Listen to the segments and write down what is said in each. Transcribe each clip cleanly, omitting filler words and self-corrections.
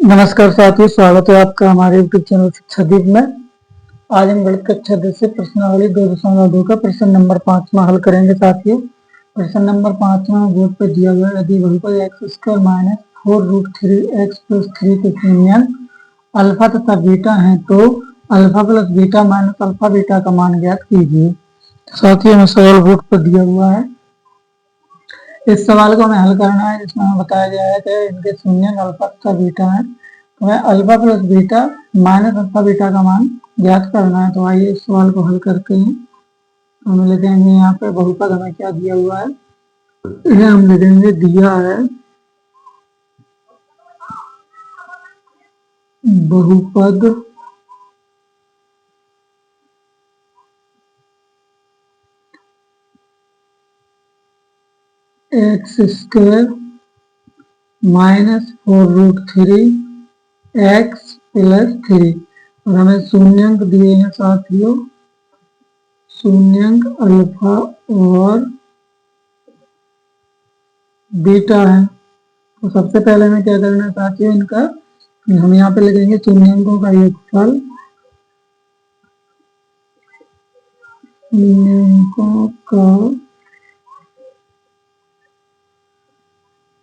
नमस्कार साथियों, स्वागत है आपका हमारे यूट्यूब चैनल शिक्षादीप में। आज हम गणित कक्षा 10 से प्रश्नावली 2.2 का प्रश्न नंबर 5 में हल करेंगे। साथियों, प्रश्न नंबर 5 में बोर्ड पर दिया हुआ है, यदि बहुपद x square minus 4√3x plus 3 के शून्य अल्फा तथा बीटा है तो alpha plus beta minus alpha beta का मान ज्ञात कीजिए। साथियों, हमें सवाल बोर्ड पर दिया हुआ है। इस सवाल को हमें हल करना है, जिसमें हमें बताया गया है कि इनके शून्य अल्फा तथा बीटा है, तो हमें alpha plus beta minus alpha beta का मान ज्ञात करना है। तो आइए इस सवाल को हल करते हैं। हम लिखेंगे यहाँ पे बहुपद हमें क्या दिया हुआ है, ये हम लिखेंगे दिया है बहुपद x square minus 4√3x plus 3 और हमें शून्यंक दिए हैं साथियों, शून्यंक अल्फा और बीटा है। तो सबसे पहले हमें क्या करना है साथियों, इनका हम यहाँ पे लिखेंगे शून्यंकों का योगफल, शून्यंकों का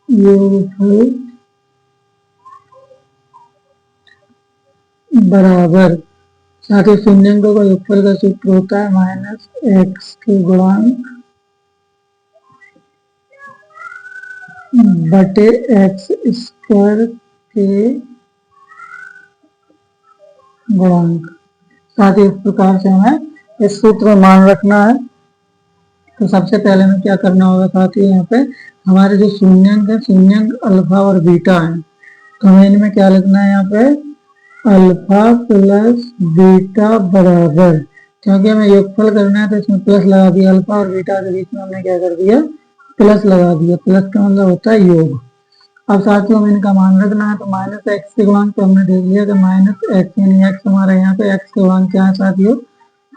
योगफल बराबर, साथ ही शून्यंकों का योगफल का सूत्र होता है माइनस एक्स के गुणांक बटे एक्स स्क्वायर के गुणांक। साथ ही इस प्रकार से हमें इस सूत्र में मान रखना है। तो सबसे पहले हमें क्या करना होगा साथियों, यहाँ पे हमारे जो शून्यंक है, शून्यंक अल्फा और बीटा है, तो हमें इनमें क्या लिखना है, यहाँ पे अल्फा प्लस बीटा बराबर, क्योंकि हमें योगफल करना है तो इसमें प्लस लगा दिया, अल्फा और बीटा के बीच में हमने क्या कर दिया, प्लस लगा दिया। प्लस का मतलब होता है योग। अब साथियों हमें इनका मान रखना है, तो माइनस एक्स के गुणांक तो हमने देख लिया कि माइनस एक्स, यानी एक्स हमारे यहाँ पे एक्स के गुणांक क्या है साथियों,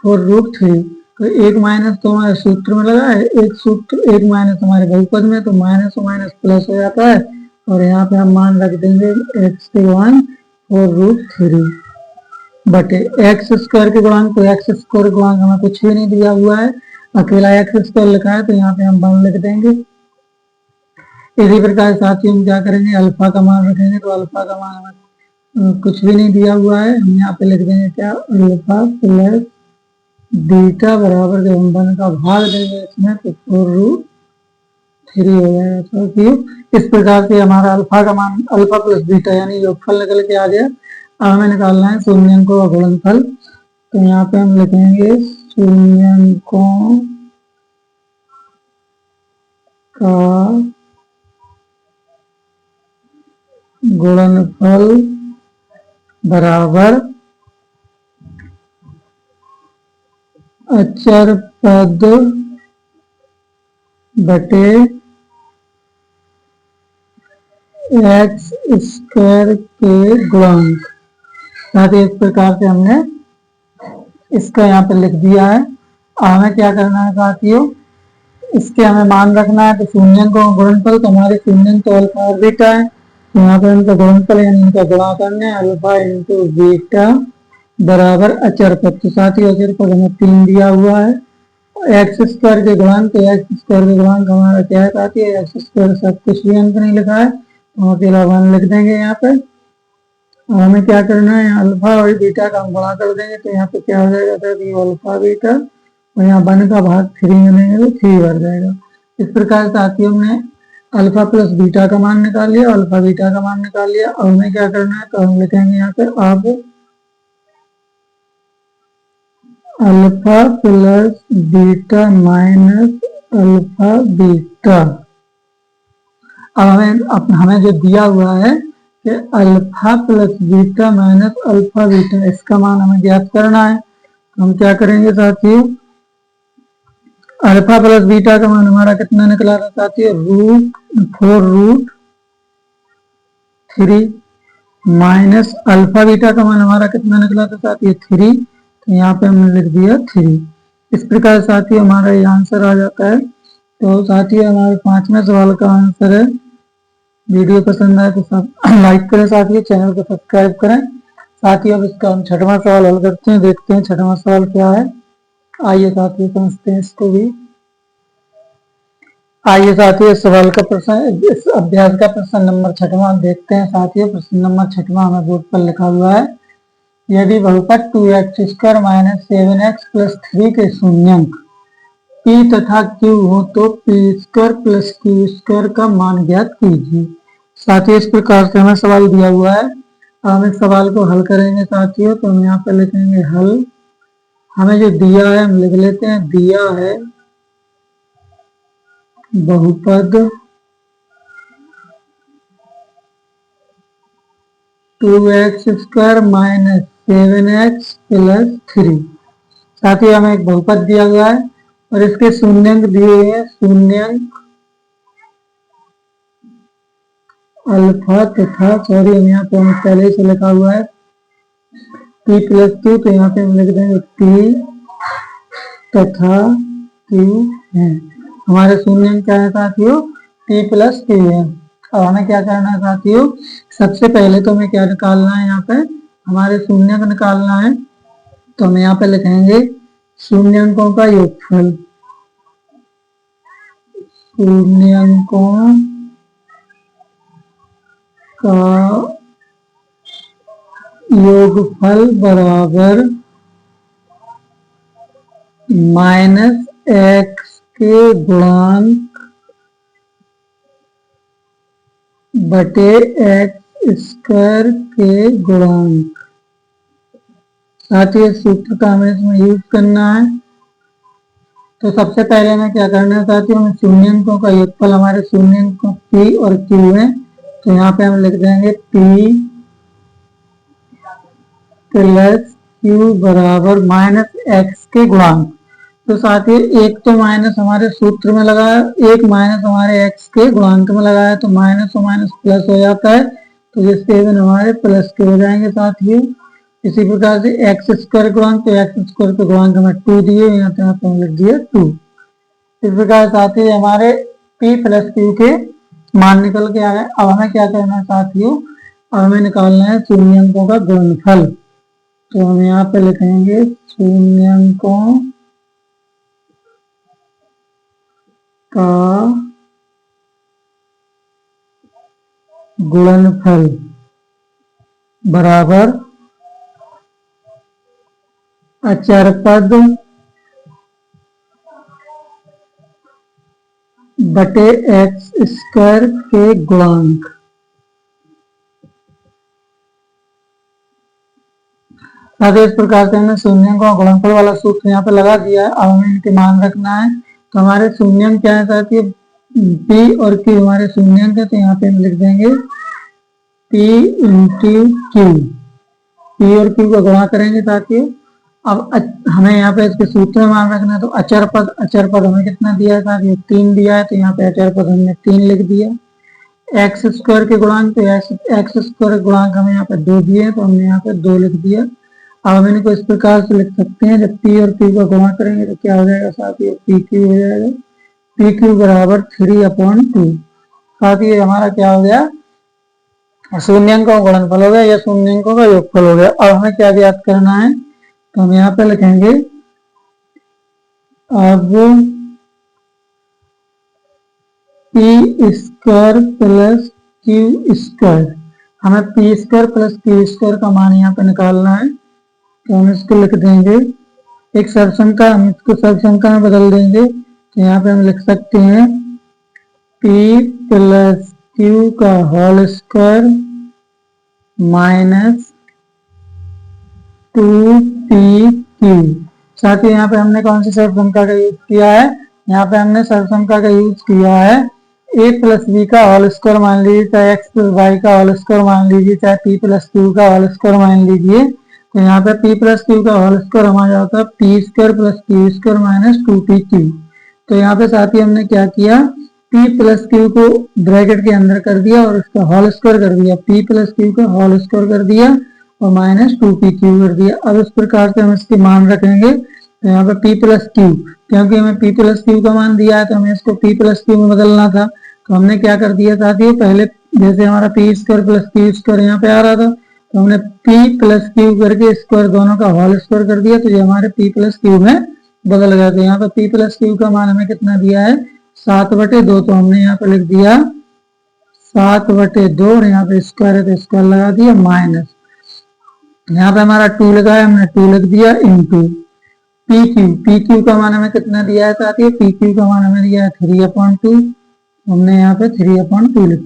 4√3। तो एक माइनस तो हमारे सूत्र में लगा है, एक सूत्र एक माइनस हमारे बहुपद में, तो माइनस और माइनस प्लस हो जाता है और यहाँ पे हम मान रख देंगे एक्स के गुणांक 4√3 बटे एक्स स्क्वायर के गुणांक। तो एक्स स्क्वायर गुणांक हमें कुछ भी नहीं दिया हुआ है, अकेला एक्स स्क्वायर लिखा है, तो यहाँ पे हम 1 लिख देंगे। इसी प्रकार साथियों हम क्या करेंगे, अल्फा का मान रखेंगे, तो अल्फा का मान हमें कुछ भी नहीं दिया हुआ है, हम यहाँ पे लिख देंगे क्या, अल्फा प्लस बीटा बराबर, जब हम 1 का भाग देंगे इसमें तो 4√3 हो जाएगा साथियों। इस प्रकार से हमारा अल्फा का मान, अल्फा प्लस बीटा यानी योगफल निकल के आ गया। अब हमें निकालना है शून्यंकों का गुणनफल, तो यहाँ पे हम लिखेंगे शून्यंकों का गुणनफल बराबर अचर पद बटे एक्स स्क्वायर के गुणांक। साथ ही इस प्रकार से हमने इसका यहाँ पे लिख दिया है। हमें क्या करना है साथियों, इसके हमें मान रखना है, तो शून्यंकों का गुणनफल, तो हमारे शून्यंक तो अल्फा और बीटा है, तो यहाँ पे इनका गुणनफल यानी इनका गुणा करना है, अल्फा इंटू बीटा बराबर अचर पद। तो साथ ही अचर पद हमें 3 दिया हुआ है, एक्स स्क्वायर के गुणांक, तो एक्स स्क्वायर के गुणांक हमारा क्या है साथी, एक्स स्क्वायर सब कुछ भी अंक नहीं लिखा है, तो अकेला 1 लिख देंगे यहाँ पे। और हमें क्या करना है, अल्फा और बीटा का हम गुणा कर देंगे, तो यहाँ पे क्या हो जाएगा साथी, अल्फा बीटा, और यहाँ 1 का भाग 3 में देंगे तो 3 बढ़ जाएगा। इस प्रकार साथियों हमने अल्फा प्लस बीटा का मान निकाल लिया, अल्फा बीटा का मान निकाल लिया। और हमें क्या करना है, तो हम लिखेंगे यहाँ पे अब alpha plus beta minus alpha beta. अब हमें जो दिया हुआ है कि alpha plus beta minus alpha beta, इसका मान हमें ज्ञात करना है। तो हम क्या करेंगे साथियों, अल्फा प्लस बीटा का मान हमारा कितना निकला था साथियों, 4√3 माइनस अल्फा बीटा का मान हमारा कितना निकला था साथियों, 3, तो यहाँ पे हमने लिख दिया 3। इस प्रकार साथियों हमारा ये आंसर आ जाता है। तो साथियों हमारे 5वें सवाल का आंसर है वीडियो पसंद आए तो सब लाइक करें, साथियों चैनल को सब्सक्राइब करें। साथियों अब इसका हम छठवां सवाल हल करते हैं, देखते हैं छठवां सवाल क्या है। आइए साथियों समझते हैं इसको भी। आइए साथियों इस सवाल का प्रश्न, इस अभ्यास का प्रश्न नंबर छठवां देखते हैं। साथियों प्रश्न नंबर छठवां हमें बोर्ड पर लिखा हुआ है, यदि बहुपद 2x² - 7x + 3 के शून्यंक p तथा q हो तो p² + q² का मान ज्ञात कीजिए। साथियों इस प्रकार से हमें सवाल दिया हुआ है, हम इस सवाल को हल करेंगे। साथियों तो हम यहाँ पर लिखेंगे हल। हमें जो दिया है हम लिख लेते हैं, दिया है बहुपद 2x² - 7x + 3। साथियों हमें एक बहुपद दिया गया है और इसके शून्यंक दिए हुए हैं, शून्यंक अल्फा तथा, सॉरी हम यहाँ पे हमें पहले से लिखा हुआ है p + q, तो यहाँ पे हम लिख देंगे p तथा q है। हमारे शून्यंक क्या है साथियों, p + q है। अब हमें क्या करना है साथियों, सबसे पहले तो हमें क्या निकालना है, यहाँ पे हमारे शून्यंक निकालना है। तो हम यहाँ पे लिखेंगे शून्यंकों का योगफल, शून्यंकों का योगफल बराबर -x के गुणांक बटे x² के गुणांक। साथियों इस सूत्र का हमें इसमें यूज करना है। तो सबसे पहले हमें क्या करना है साथियों, हमें शून्यंकों का योगफल, हमारे शून्यंक p और q है, तो यहाँ पे हम लिख देंगे p + q बराबर -x के गुणांक। तो साथियों एक तो माइनस हमारे सूत्र में लगा है, एक माइनस हमारे x के गुणांक में लगा है, तो माइनस और माइनस प्लस हो जाता है, तो जिसके इवन हमारे प्लस के हो जाएंगे साथियों। इसी प्रकार से x² गुणांक, तो x² के गुणांक हमें 2 दिए, यहाँ पे हम लिख दिए 2। इस प्रकार साथियों हमारे p + q के मान निकल के आ गए। अब हमें क्या करना है साथियों, अब हमें निकालना है शून्यंकों का गुणनफल। तो हम यहाँ पे लिखेंगे शून्यंकों का गुणनफल बराबर अचर पद बटे x² के गुणांक। इस प्रकार से हमने शून्यंक का गुणनफल वाला सूत्र यहाँ पे लगा दिया है। अब हमें इनके मान रखना है। तो हमारे शून्यंक क्या है साथियों, p और q हमारे शून्यंक है, तो यहाँ पे हम लिख देंगे p × q। p और q का गुणा करेंगे साथियों। अब हमें यहाँ पे इसके सूत्र में मान रखना है। तो अचर पद हमें कितना दिया है साथियों, 3 दिया है, तो यहाँ पे अचर पद हमने 3 लिख दिया। x² के गुणांक, तो x² गुणांक हमें यहाँ पे 2 दिए हैं, तो हमने यहाँ पे 2 लिख दिया। अब हम इनको इस प्रकार से लिख सकते हैं, जब p और q का गुणा करेंगे तो क्या हो जाएगा साथियों, pq हो जाएगा, pq बराबर 3/2। साथियों हमारा क्या हो गया, शून्यंकों का गुणनफल हो गया या शून्यंकों का योगफल हो गया। अब हमें क्या ज्ञात करना है, तो हम यहाँ पे लिखेंगे अब p² + q²। हमें p² + q² का मान यहाँ पे निकालना है, तो हम इसको लिख देंगे एक सरसंख्या, हम इसको सरसंख्या में बदल देंगे। तो यहाँ पे हम लिख सकते हैं p + q का होल स्क्वायर -2pq। साथ ही यहाँ पे हमने कौन सी सरसंख्या का यूज किया है, यहाँ पे हमने सरसंख्या का यूज किया है a + b का होल स्क्वायर मान लीजिए, चाहे x + y का होल स्क्वायर मान लीजिए, चाहे p + q का होल स्क्वायर मान लीजिए। तो यहाँ पे p + q का होल स्क्वायर हमारा होता है p² + q² - 2pq। तो यहाँ पे साथ ही हमने क्या किया, p + q को ब्रैकेट के अंदर कर दिया और उसका होल स्क्वायर कर दिया, p + q का होल स्क्वायर कर दिया और -2pq कर दिया। अब इस प्रकार से हम इसके मान रखेंगे। तो यहाँ पे p + q, क्योंकि हमें p + q का मान दिया है तो हमें इसको p + q में बदलना था। तो हमने क्या कर दिया साथियों, पहले जैसे हमारा P square plus Q square यहाँ पे आ रहा था, तो हमने पी प्लस क्यू करके स्क्वायर दोनों का होल स्क्वायर कर दिया, तो ये हमारे पी प्लस क्यू में बदल गया। तो यहाँ पे पी प्लस क्यू का मान हमें कितना दिया है, 7/2। तो हमने यहाँ पे लिख दिया 7/2, और यहाँ पे स्क्वायर है तो स्क्वायर लगा दिया, माइनस यहाँ पे हमारा 2 लगा है, हमने 2 लिख दिया, इंटू पी क्यू का मान हमें कितना दिया है साथियों, पी क्यू का मान हमें दिया है 3/2, हमने यहाँ पे 3/2 लिख।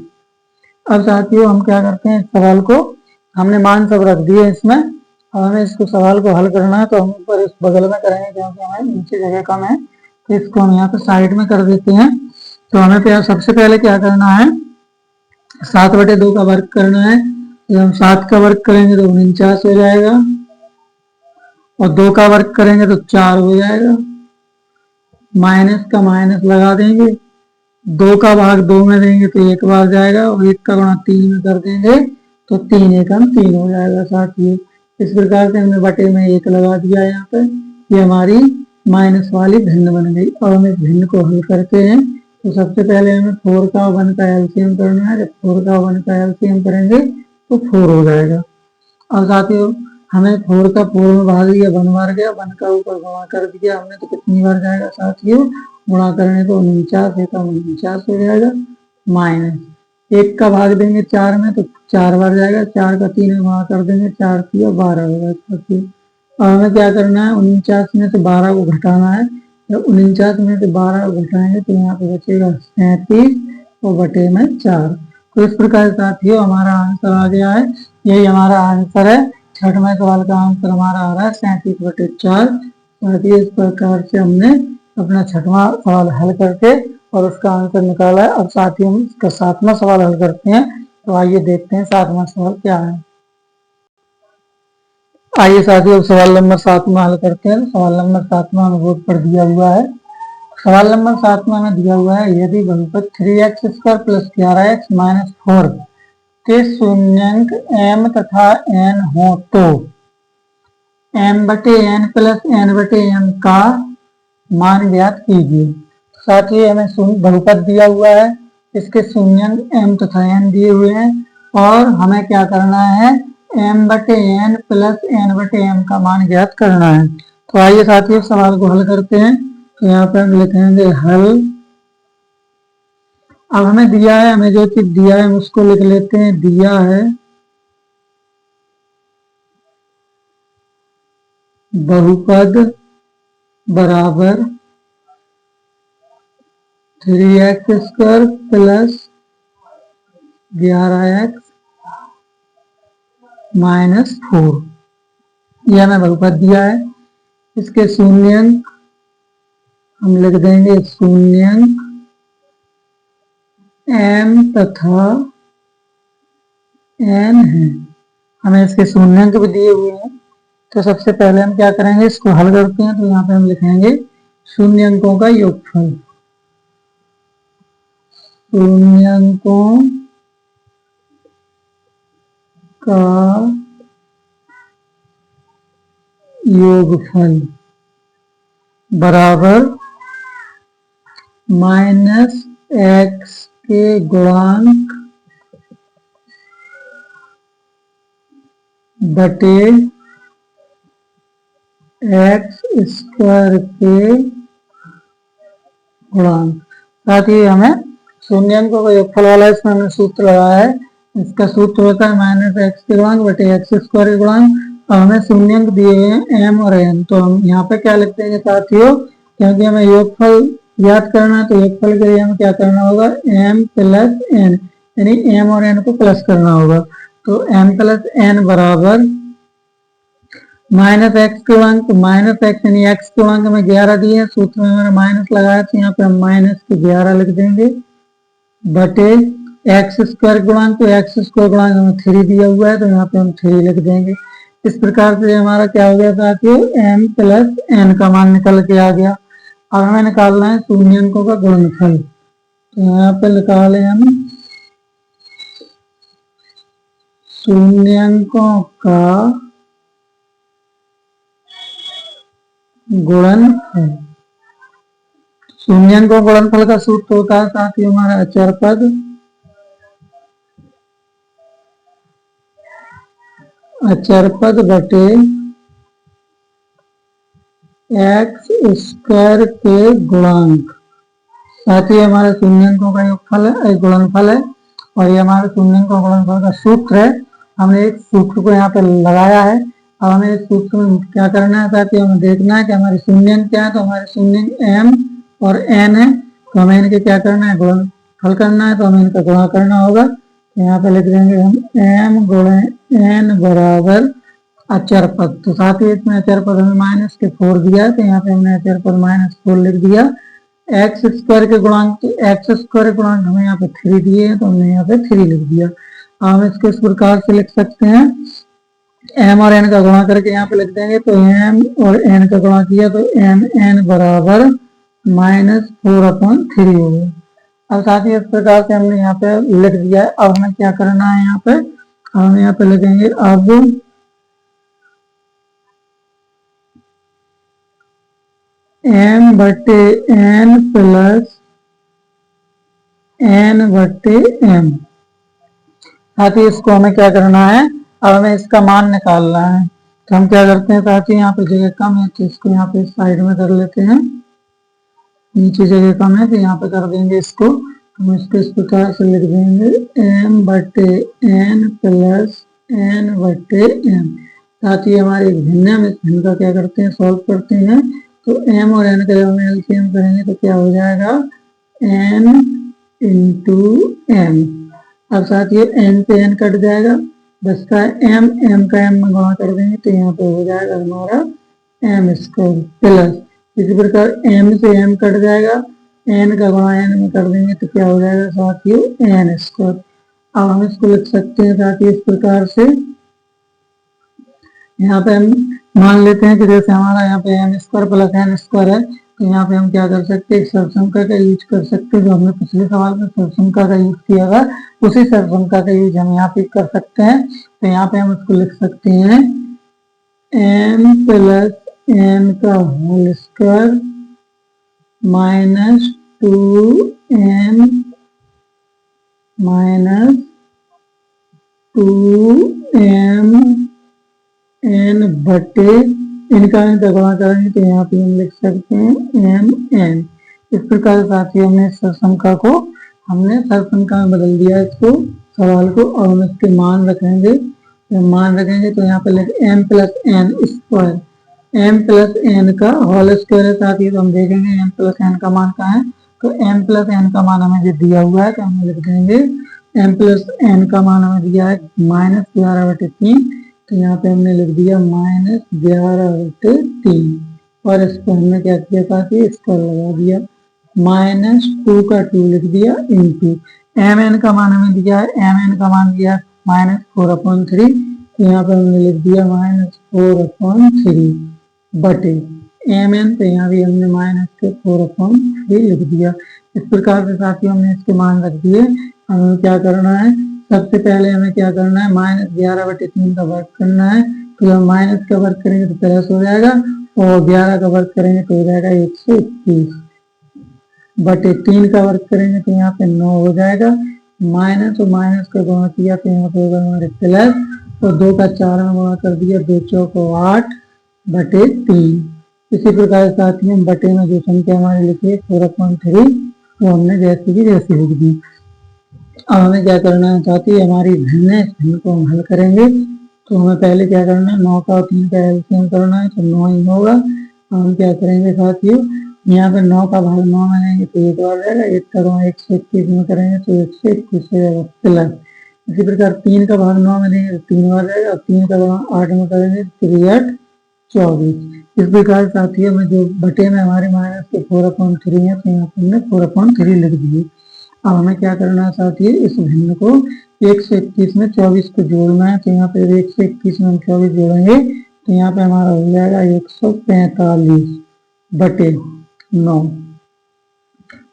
अब साथियों हम क्या करते हैं, इस सवाल को हमने मान सब रख दिए इसमें, अब हमें इसको सवाल को हल करना है, तो हम ऊपर इस बगल में करेंगे क्योंकि हमें नीचे जगह कम है, तो इसको हम यहाँ पे साइड में कर देते हैं। तो हमें सबसे पहले क्या करना है, 7/2 का वर्ग करना है। जब हम 7 का वर्ग करेंगे तो 49 हो जाएगा, और 2 का वर्ग करेंगे तो 4 हो जाएगा, माइनस का माइनस लगा देंगे, 2 का भाग 2 में देंगे तो 1 बार जाएगा, और 1 का गुणा 3 में कर देंगे तो 3 एकम 3 हो जाएगा साथियों। इस प्रकार से हमने बटे में 1 लगा दिया यहाँ पे, ये हमारी माइनस वाली भिन्न बन गई। अब हम इस भिन्न को हल करते हैं, तो सबसे पहले हमें 4 का 1 का एलसीएम करना है। जब 4 का 1 का एलसीएम करेंगे तो 4 हो जाएगा। अब साथियों हमें 4 का 4 में भाग दिया, 1 बार गया, 1 का ऊपर गुणा कर दिया हमने, तो कितनी बार जाएगा साथियों, गुणा करने तो 49 एकम 49 हो जाएगा, माइनस 1 का भाग देंगे 4 में तो 4 बार जाएगा, 4 का 3 में गुणा कर देंगे, 4 3 12 होगा साथियों। अब हमें क्या करना है, 49 में से 12 को घटाना है। जब 49 में से 12 को घटाएंगे तो यहाँ पे बचेगा 37 और बटे में 4। तो इस प्रकार साथियों हमारा आंसर आ गया है, यही हमारा आंसर है। छठवें सवाल का आंसर हमारा आ रहा है 37/4। साथियों इस प्रकार से हमने अपना छठवां सवाल हल करके और उसका आंसर निकाला है। अब साथियों हम इसका 7वां सवाल हल करते हैं, तो आइए देखते हैं 7वां सवाल क्या है। आइए साथियों सवाल नंबर 7वां हल करते हैं। सवाल नंबर 7वां हमें बोर्ड पर दिया हुआ है। सवाल नंबर 7वां में दिया हुआ है, यदि बहुपद 3x² + 11x - 4 के शून्यंक m तथा n हो तो m/n + n/m का मान ज्ञात कीजिए। साथियों हमें बहुपद दिया हुआ है, इसके शून्यंक m तथा n दिए हुए हैं, और हमें क्या करना है, m/n + n/m का मान ज्ञात करना है। तो आइए साथियों सवाल को हल करते हैं। तो यहाँ पे हम लिखेंगे हल। अब हमें दिया है, हमें जो चीज दिया है हम उसको लिख लेते हैं। दिया है बहुपद बराबर 3x² + 11x - 4, यह हमें बहुपद दिया है। इसके शून्यंक हम लिख देंगे, शून्यंक m तथा n है। हमें इसके शून्यंक भी दिए हुए हैं, तो सबसे पहले हम क्या करेंगे, इसको हल करते हैं। तो यहाँ पे हम लिखेंगे शून्यंकों का योगफल। शून्यंकों का योगफल बराबर -x के गुणांक बटे x² के गुणांक। साथ ही हमें शून्यंकों का योगफल वाला इसमें हमने सूत्र लगाया है। इसका सूत्र होता है -x के गुणांक बटे x² के गुणांक। अब हमें शून्यंक दिए हुए हैं m और n, तो हम यहाँ पे क्या लिख देंगे साथियों, क्योंकि हमें योगफल ज्ञात करना है तो योगफल के लिए हमें क्या करना होगा, m + n, यानी m और n को प्लस करना होगा। तो m + n बराबर -x के गुणांक, -x यानी x के गुणांक हमें 11 दिए हैं, सूत्र में हमारा माइनस लगाया, तो यहाँ पे हम -11 लिख देंगे बटे x² गुणांक, तो x² गुणांक हमें 3 दिया हुआ है, तो यहाँ पे हम 3 लिख देंगे। इस प्रकार से हमारा क्या हो गया साथियों, m + n का मान निकल के आ गया। अब हमें निकालना है शून्यंकों का गुणनफल। तो यहाँ पे निकाले हम शून्यंकों का गुणनफल। शून्यंकों गुणनफल का सूत्र होता है साथियों हमारा अचर पद अचर पद बटे एक्स स्क्वायर के गुणांक। साथ ही हमारे शून्यंकों का योगफल है, गुणनफल है, और ये हमारे शून्यंकों गुणनफल का सूत्र है। हमने एक सूत्र को यहाँ पे लगाया है। अब हमें इस सूत्र में क्या करना है, साथ ही हमें देखना है कि हमारे शून्यंक क्या है। तो हमारे शून्यंक m और n है, तो हमें इनके क्या करना है, गुणनफल करना है। तो हमें इनका गुणा करना होगा। तो यहाँ पे लिख देंगे हम m गुणे n बराबर अचर पद। तो साथ ही इसमें अचर पद हमें -4 दिया है, तो यहाँ पे हमने अचर पद -4 लिख दिया। एक्स स्क्वायर के गुणांक, तो एक्स स्क्वायर के गुणांक हमें यहाँ पे 3 दिए हैं, तो हमने यहाँ पे 3 लिख दिया। हम इसको इस प्रकार से लिख सकते हैं, m और n का गुणा करके यहाँ पे लिख देंगे। तो m और n का गुणा किया तो mn बराबर -4/3 हो गया। अब साथ ही इस प्रकार से हमने यहाँ पे लिख दिया है। अब हमें क्या करना है, यहाँ पे हम यहाँ पे लिखेंगे अब m बटे n प्लस n बटे m। साथ ही इसको हमें क्या करना है, अब हमें इसका मान निकालना है। तो हम क्या करते हैं, साथ ही यहाँ पे जगह कम है तो इसको यहाँ पे साइड में कर लेते हैं। नीचे जगह कम है तो यहाँ पे कर देंगे इसको। हम इसको इस प्रकार से लिख देंगे m बटे n प्लस n बटे m। साथ ही हमारे भिन्न है, इस भिन्न का क्या करते हैं, सॉल्व करते हैं। तो m और n का जब हम एलसीएम करेंगे तो क्या हो जाएगा, n इंटू m। अब साथ ही n पे n कट जाएगा, बचता है m का m में गुणा कर देंगे तो यहाँ पे हो जाएगा हमारा m स्क्वायर प्लस, इसी प्रकार m से m कट जाएगा, n का गुणा n में कर देंगे तो क्या हो जाएगा साथियों, n स्क्वायर। अब हम इसको लिख सकते हैं साथियों इस प्रकार से। यहाँ पे हम मान लेते हैं कि जैसे हमारा यहाँ पे m square plus n square है, तो यहाँ पे हम क्या कर सकते हैं, सरसंख्या का यूज कर सकते हैं। जो हमने पिछले सवाल में सरसंख्या का यूज किया था, उसी सरसंख्या का यूज हम यहाँ पे कर सकते हैं। तो यहाँ पे हम इसको लिख सकते हैं m प्लस n का whole square minus 2m minus 2m n बटे इनका गुणा करेंगे तो यहाँ पे हम लिख सकते हैं m n। इस प्रकार साथ ही हमने सरसंख्या को हमने सरसंख्या में बदल दिया इसको, सवाल को। और हम इसके मान रखेंगे, मान रखेंगे तो यहाँ पे लिख m plus n square, m plus n का होल स्क्वायर है। साथ ही तो हम देखेंगे m प्लस n का मान कहाँ है, तो m प्लस n का मान हमें जो दिया हुआ है तो हम लिख देंगे m प्लस n का मान हमें दिया है -11/3, तो यहाँ पे हमने लिख दिया -11/3। और इसको हमने क्या किया था कि स्क्वायर लगा दिया, -2 का 2 लिख दिया इंटू mn का मान हमें दिया है, mn का मान दिया -4/3, तो यहाँ पे हमने लिख दिया -4/3 बटे mn, तो यहाँ भी हमने -4/3 लिख दिया। इस प्रकार से साथियों हमने इसके मान रख दिए। हमें क्या करना है, सबसे पहले हमें क्या करना है, -11/3 का वर्ग करना है। तो जब माइनस का वर्ग करेंगे तो प्लस हो जाएगा, और 11 का वर्ग करेंगे तो हो जाएगा 121 बटे 3 का वर्ग करेंगे तो यहाँ पे 9 हो जाएगा। माइनस और माइनस का गुणा किया तो यहाँ पे होगा हमारे प्लस, और 2 का 4 में गुणा कर दिया, 2 चौको 8 बटे 3। इसी प्रकार साथ ही बटे में जो संख्या हमारी लिखी है 4/3, वो हमने जैसे की जैसे लिख दी। अब हमें क्या करना है साथी, हमारी भिन्न है, इस भिन्न को हम हल करेंगे। तो हमें पहले क्या करना है, 9 का और 3 का एलसीएम करना है, तो 9 ही होगा। हम क्या करेंगे साथियों, यहाँ पे 9 का भाग 9 में लेंगे तो 1 बार जाएगा, 1 का गुणा 121 में करेंगे तो 121 हो जाएगा प्लस। इसी प्रकार 3 का भाग 9 में देंगे तो 3 बार जाएगा, और 3 का गुणा 8 में करेंगे तो 3 8 24। इस प्रकार साथियों में जो बटे में हमारे माइनस के 4/3 है, तो यहाँ पर हमने 4/3 लिख दिए। अब हमें क्या करना है साथियों, इस भिन्न को 121 में 24 को जोड़ना है। तो यहाँ पे 121 में हम 24 जोड़ेंगे तो यहाँ पे हमारा हो जाएगा 145 बटे 9।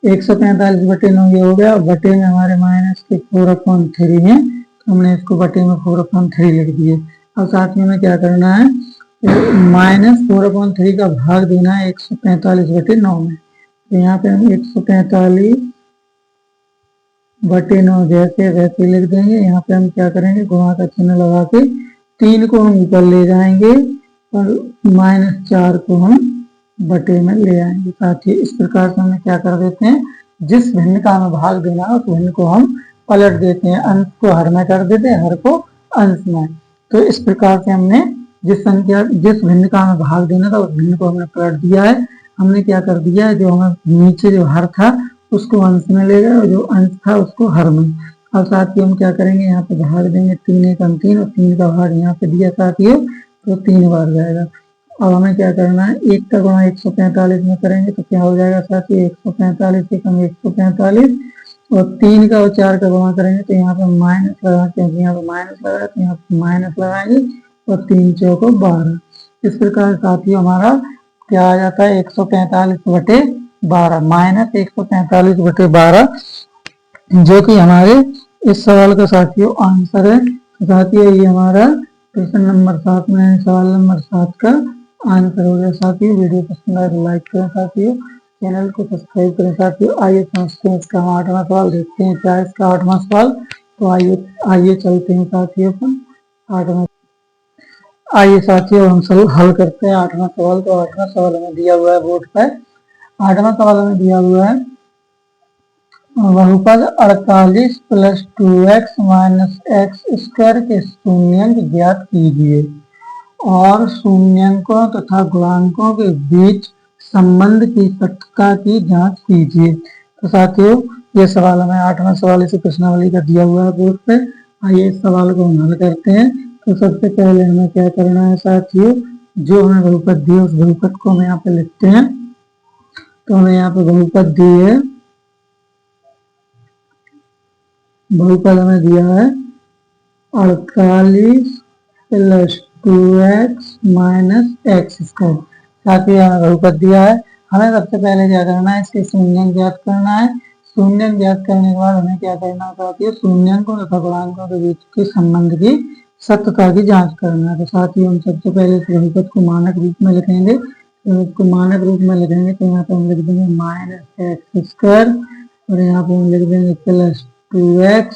145 बटे 9 ये हो गया। बटे में हमारे माइनस के 4/3 है, तो हमने इसको बटे में 4/3 लिख दिए। अब साथ में हमें क्या करना है, -4/3 का भाग देना है 145 बटे 9 में। तो यहाँ पे हम 145 बटे 9 जैसे वैसे लिख देंगे। यहाँ पे हम क्या करेंगे, गुणा का चिन्ह लगा के 3 को हम ऊपर ले जाएंगे और -4 को हम बटे में ले आएंगे। साथ ही इस प्रकार से हमें क्या कर देते हैं, जिस भिन्न का हमें भाग देना है उस भिन्न को हम पलट देते हैं, अंश को हर में कर देते हैं, हर को अंश में। तो इस प्रकार से हमने जिस भिन्न का हमें भाग देना था उस भिन्न को हमने पलट दिया है। हमने क्या कर दिया है, जो हमें नीचे जो हर था उसको अंश में ले गए और जो अंश था उसको हर में। अब साथ ही हम क्या करेंगे, यहाँ पे भाग देंगे 3 एकम 3 और 3 का भाग यहाँ पे दिया साथियों तो 3 बार जाएगा। अब हमें क्या करना है, 1 का गुणा 145 में करेंगे तो क्या हो जाएगा साथियों, 145 एकम 145 और 3 का और 4 का गुणा करेंगे तो यहाँ पे माइनस लगा, क्योंकि यहाँ पे माइनस लगा तो यहाँ पे माइनस लगाएंगे और 3 चौको 12। इस प्रकार साथियों हमारा क्या आ जाता है, 145/12 माइनस 145/12, जो कि हमारे इस सवाल का साथियों आंसर है। तो साथियों ये हमारा क्वेश्चन नंबर 7 में सवाल नंबर 7 का आंसर हो गया। साथियों वीडियो पसंद आए तो लाइक करें, साथियों चैनल को सब्सक्राइब करें। साथियों आइए समझते हैं इसका 8वां सवाल, देखते हैं क्या है इसका 8वां सवाल। तो आइए चलते हैं साथियों पर 8वां। आइए साथियों हम सब हल करते हैं 8वां सवाल। तो 8वां सवाल हमें दिया हुआ है बोर्ड पर। 8वां सवाल हमें दिया हुआ है, बहुपद 48 + 2x - x² के शून्यंक ज्ञात कीजिए और शून्यंकों तथा गुणांकों के बीच संबंध की सत्यता की जांच कीजिए। तो साथियों ये सवाल हमें 8वां सवाल इसी प्रश्नावली का दिया हुआ है बोर्ड पे। आइए इस सवाल को हम हल करते हैं। तो सबसे पहले हमें क्या करना है साथियों, जो हमें बहुपद दी है उस बहुपद को हम यहाँ पे लिखते हैं। तो हमें यहाँ पे बहुपद दी है, बहुपद हमें दिया है 48 + 2x - x²। साथ ही हमें बहुपद दिया है। हमें सबसे पहले क्या करना है, इसके शून्यंक ज्ञात करना है। शून्यंक ज्ञात करने के बाद हमें क्या करना होता है, शून्यंकों तथा गुणांकों के बीच के संबंध की सत्यता की जांच करना है। तो साथ ही हम सबसे पहले इस बहुपद को मानक रूप में लिखेंगे। तो इसको मानक रूप में लिखेंगे तो यहाँ पे हम लिख देंगे -x² और यहाँ पे हम लिख देंगे + 2x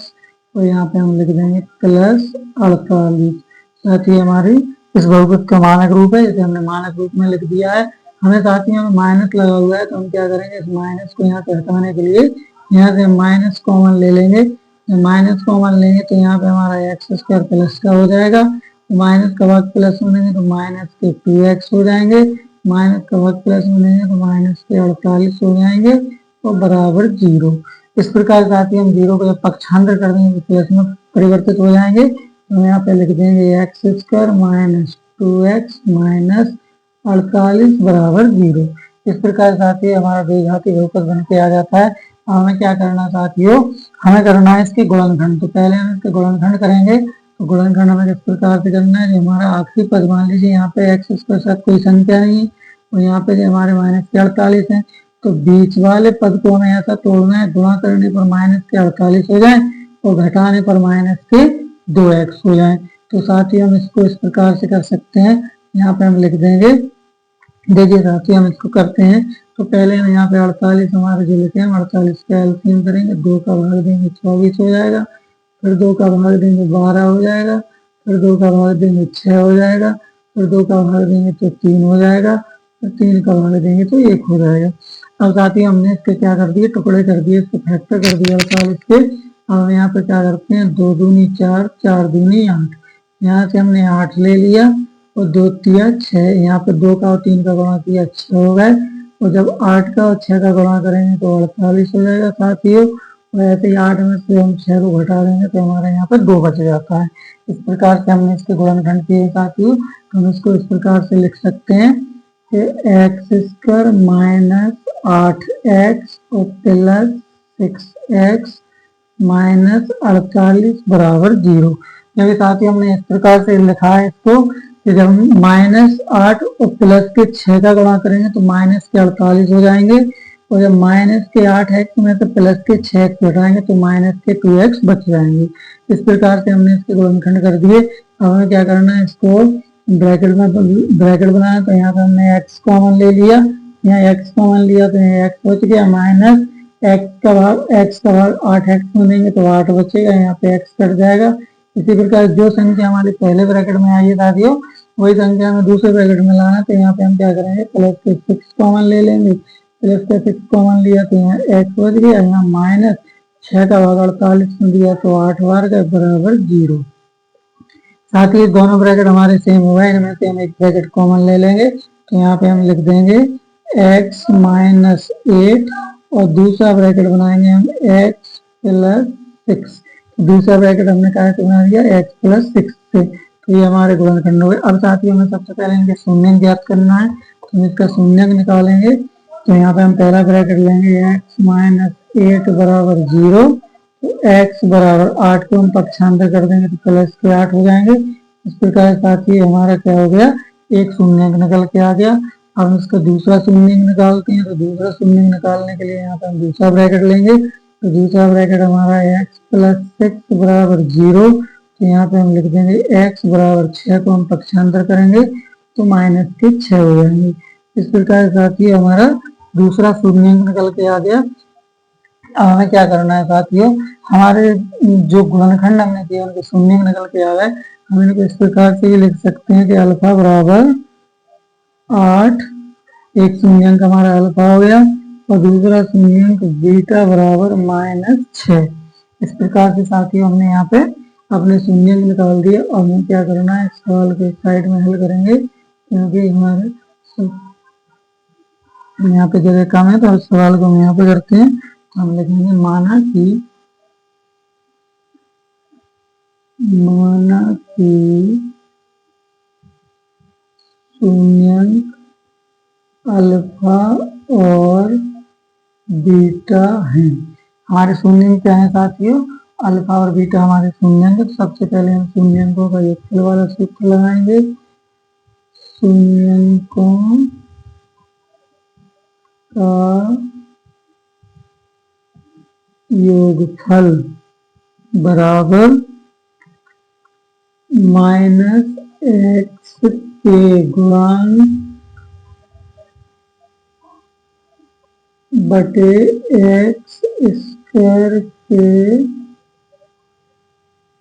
और यहाँ पे हम लिख देंगे +48। साथ ही हमारी इस बहुपद का मानक रूप है, जैसे हमने मानक रूप में लिख दिया है। हमें साथ ही हमें माइनस लगा हुआ है तो हम क्या करेंगे, इस माइनस को यहाँ से हटाने के लिए यहाँ से माइनस कॉमन ले लेंगे। जब माइनस कॉमन लेंगे तो यहाँ पे हमारा x² प्लस का हो जाएगा। माइनस का भाग प्लस में लेंगे तो माइनस के 2x हो जाएंगे। माइनस का भाग प्लस में लेंगे तो माइनस के 48 हो जाएंगे और बराबर 0। इस प्रकार साथ ही हम 0 को जब पक्षांतर कर देंगे तो प्लस में परिवर्तित हो जाएंगे। तो यहाँ पे लिख देंगे x² - 2x - 48 बराबर 0। इस प्रकार साथ ही हमारा द्विघाती बहुपद बन के आ जाता है। हमें क्या करना है साथियों, हमें करना है इसके गुणनखंड। तो पहले हम इसके गुणनखंड करेंगे। तो गुणनखंड हमें किस प्रकार से करना है, जो हमारा आखिरी पद मान लीजिए यहाँ पे x² के साथ कोई संख्या नहीं है और यहाँ पे जो हमारे -48 है तो बीच वाले पद को हमें ऐसा तोड़ना है, गुणा करने पर -48 हो जाए और घटाने पर -2x हो जाए। तो साथ ही हम इसको इस प्रकार से कर सकते हैं। यहाँ पे हम लिख देंगे, देखिए साथ ही हम इसको करते हैं। तो पहले हम यहाँ पे 48 हमारे जो लिखे हैं 48 का एलसीएम करेंगे, 2 का भाग देंगे 24 हो जाएगा, फिर 2 का भाग देंगे 12 हो जाएगा, फिर 2 का भाग देंगे 6 हो जाएगा, फिर 2 का भाग देंगे तो 3 हो जाएगा, फिर 3 का भाग देंगे तो 1 हो जाएगा। अब साथ ही हमने इसके क्या कर दिए, टुकड़े कर दिए, इसको फैक्टर कर दिया 48 के। अब यहाँ पे क्या करते हैं, 2 दूनी 4, 4 दूनी 8, यहाँ से हमने 8 ले लिया और 2 तिया 6, यहाँ पे 2 का और 3 का गुणा किया 6 हो गए और जब 8 का और 6 का गुणा करेंगे तो 48 हो जाएगा साथियों। और ऐसे ही 8 में से हम 6 को घटा देंगे तो हमारे यहाँ पर 2 बच जाता है। इस प्रकार से हमने इसके गुणनखंड किए साथियों। तो हम इसको इस प्रकार से लिख सकते हैं कि x² - 8x और +6x - 48 बराबर 0। जब साथ ही हमने इस प्रकार से लिखा है इसको कि जब हम -8 और प्लस के 6 का गुणा करेंगे तो -48 हो जाएंगे और जब -8x में से प्लस के 6x घटाएंगे तो -2x बच जाएंगे। इस प्रकार से हमने इसके गुणनखंड कर दिए। अब हमें क्या करना है, इसको ब्रैकेट बनाया तो यहाँ पे हमने x कॉमन ले लिया, यहाँ x कॉमन लिया तो यहाँ x बच गया, -x का भाग 8x में देंगे तो 8 बचेगा, यहाँ पे x कट जाएगा। इसी प्रकार जो संख्या हमारे पहले ब्रैकेट में आई है साथियों, वही संख्या हमें दूसरे ब्रैकेट में लाना है। तो यहाँ पे हम क्या करेंगे, प्लस के 6 कॉमन ले लेंगे। प्लस का 6 कॉमन लिया तो यहाँ x बच गया, यहाँ माइनस 6 का भाग 48 में दिया तो 8 बार का बराबर 0। साथ ही दोनों ब्रैकेट हमारे सेम हुआ है, इनमें से हम एक ब्रैकेट कॉमन ले लेंगे। तो यहाँ पे हम लिख देंगे x माइनस 8 और दूसरा ब्रैकेट बनाएंगे हम x प्लस 6। दूसरा ब्रैकेट हमने कहा बना दिया x प्लस 6 से। तो ये हमारे गुणनखंड हो गए। अब साथियों हमें सबसे पहले इनके शून्य ज्ञात करना है, तो हम इसका शून्य निकालेंगे। तो यहाँ पे हम पहला ब्रैकेट लेंगे x माइनस 8 बराबर 0। तो x बराबर 8 को हम पक्षांतर कर देंगे तो प्लस के 8 हो जाएंगे। इस प्रकार साथियों हमारा क्या हो गया, एक शून्य निकल के आ गया। अब हम इसका दूसरा शून्य निकालते हैं। तो दूसरा शून्य निकालने के लिए यहाँ पे हम दूसरा ब्रैकेट लेंगे। तो दूसरा ब्रैकेट हमारा x प्लस 6 बराबर 0। तो यहाँ पे हम लिख देंगे x बराबर 6 को हम पक्षांतर करेंगे तो माइनस के 6 हो जाएंगे। इस प्रकार साथियों हमारा दूसरा शून्य निकल के आ गया। अब हमें क्या करना है साथियों, हमारे जो गुणनखंड हमने किए उनके शून्य निकल के आ गए। हम इनको इस प्रकार से भी लिख सकते हैं कि अल्फा बराबर 8, एक शून्यंक हमारा अल्फा हो गया और दूसरा शून्यंक बीटा बराबर माइनस 6। इस प्रकार से साथियों हमने यहाँ पे अपने शून्यंक निकाल दिए। और हमें क्या करना है, इस सवाल को साइड में हल करेंगे क्योंकि हमारे यहाँ पे जगह कम है। तो इस सवाल को हम यहाँ पे करते हैं। तो हम लिखेंगे माना कि शून्यंक अल्फा और बीटा है। हमारे शून्यंक क्या है साथियों, अल्फा और बीटा हमारे शून्यंक। तो सबसे पहले हम शून्यंकों का योगफल वाला सूत्र लगाएंगे। शून्यंकों का योगफल बराबर माइनस x के गुणांक बटे x स्क्वायर के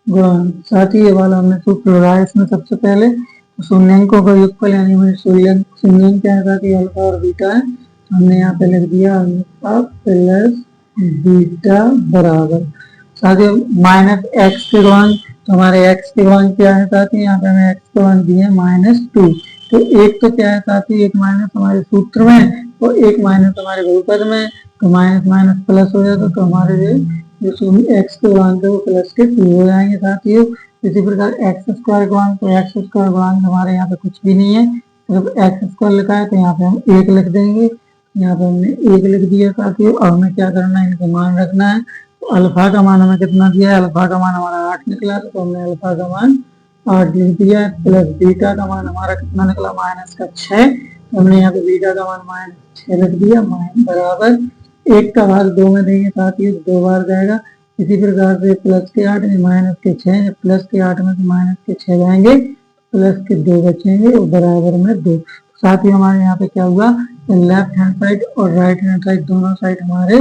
गुणांक। साथ ही ये वाला हमने सूत्र लगाया इसमें सबसे पहले। तो शून्यंकों का योगफल यानी हमें शून्यंक क्या है कि अल्फा और बीटा है। तो हमने यहाँ पे लिख दिया अल्फा प्लस बीटा बराबर साथ ही माइनस एक्स के गुणांक। तो हमारे x के गुणांक क्या है साथी, यहाँ पे हमें x के गुणांक दिए -2। तो एक तो क्या है साथी, एक माइनस हमारे सूत्र में और एक माइनस हमारे बहुपद में। तो माइनस माइनस प्लस हो जाता तो हमारे जो x के गुणांक है वो प्लस के 2 हो जाएंगे साथियों। इसी प्रकार एक्स स्क्वायर गुणांक, तो एक्स स्क्वायर गुणांक हमारे यहाँ पे कुछ भी नहीं है। जब एक्स स्क्वायर लिखा है तो यहाँ पे हम 1 लिख देंगे। यहाँ पे हमने 1 लिख दिया साथियों। और हमें क्या करना है, इनको मान रखना है। तो अल्फा का मान हमें कितना दिया है, अल्फा का मान हमारा 8 निकला। तो हमने अल्फा का मान 8 लिख दिया है। प्लस बीटा का मान हमारा कितना निकला, -6। तो हमने यहाँ पे बीटा का मान -6 लिख दिया। बराबर 1 का भाग 2 में देंगे साथियों, 2 बार जाएगा। इसी प्रकार से प्लस के 8 में माइनस के 6, प्लस के 8 में से माइनस के 6 जाएंगे, प्लस के 2 बचेंगे और बराबर में 2। साथ ही हमारे यहाँ पे क्या हुआ, लेफ्ट हैंड साइड और राइट हैंड साइड दोनों साइड हमारे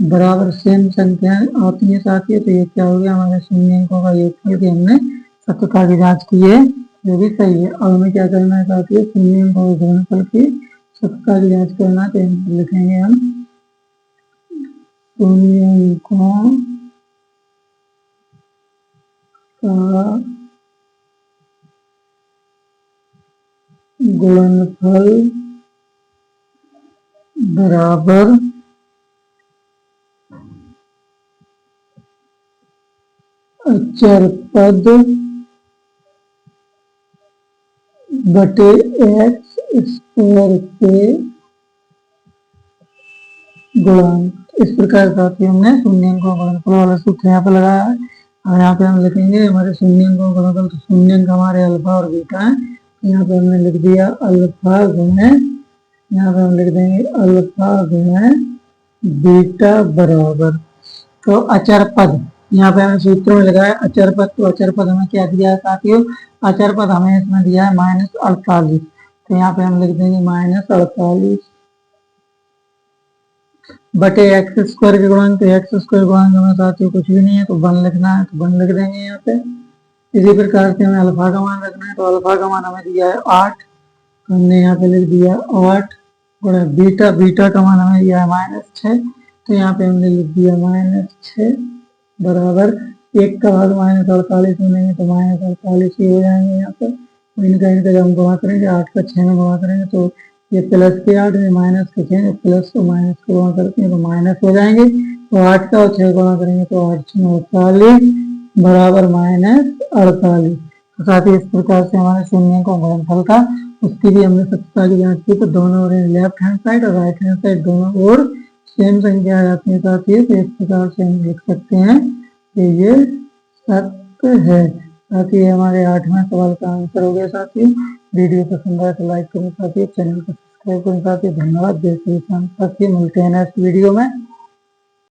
बराबर सेम संख्याएं आती है साथियों। तो ये क्या हो गया, हमारे शून्यंकों का योगफल की हमने सत्यता की जांच की है, जो भी सही है। और हमें क्या करना है साथियों, शून्यंकों के गुणनफल की सत्यता की जांच करना है। तो लिखेंगे हम शून्यंकों का गुणनफल बराबर अचर पद बटे एक्स स्क्वायर के गुणांक। इस प्रकार साथियों हमने शून्यंकों का गुणनफल वाला सूत्र यहाँ पे लगाया है। और यहाँ पे हम लिखेंगे हमारे शून्यंकों का गुणनफल। तो शून्यंक हमारे अल्फा और बीटा है। यहाँ पे हमने लिख दिया अल्फा गुणे, यहाँ पे हम लिख देंगे अल्फा गुणे बीटा बराबर। तो अचर पद यहाँ पे हमें सूत्र में लगाया अचर पद। तो अचर पद हमें क्या दिया है साथियों, अचर पद हमें इसमें दिया है -48। तो यहाँ पे हम लिख देंगे -48 बटे एक्स स्क्वायर के गुणांक। तो एक्स स्क्वायर गुणांक हमें साथियों कुछ भी नहीं है, तो 1 लिखना है तो 1 लिख देंगे यहाँ पे। इसी प्रकार से हमें अल्फा का मान रखना है, तो अल्फा का मान हमें दिया है 8, तो हमने यहाँ पे लिख दिया 8 गुणा बीटा, बीटा का मान हमें दिया है -6, तो यहाँ पे हमने लिख दिया -6 बराबर 1 का भाग -48 में नहीं तो -48 ही हो जाएंगे यहाँ पर। इनका जब हम गुणा करेंगे 8 का 6 में गुणा करेंगे तो ये प्लस के 8 में माइनस के 6 में प्लस को माइनस को गुणा करते हैं तो माइनस हो जाएंगे, तो 8 का और 6 गुणा करेंगे तो 8 48 बराबर -48। तो साथ ही इस प्रकार से हमारे शून्य का गुणनफल था, उसकी भी हमने सत्यता की जांच की, तो दोनों ओर लेफ्ट हैंड साइड और राइट हैंड साइड दोनों ओर सेम संख्या आ जाती है साथियों, तो इस प्रकार से हम लिख सकते हैं कि ये सत्य है। साथियों ये हमारे 8वें सवाल का आंसर हो गया साथियों। वीडियो पसंद आए तो लाइक करें साथियों, चैनल को सब्सक्राइब करें साथियों। धन्यवाद। जय श्री राम साथियों, मिलते हैं नेक्स्ट वीडियो में।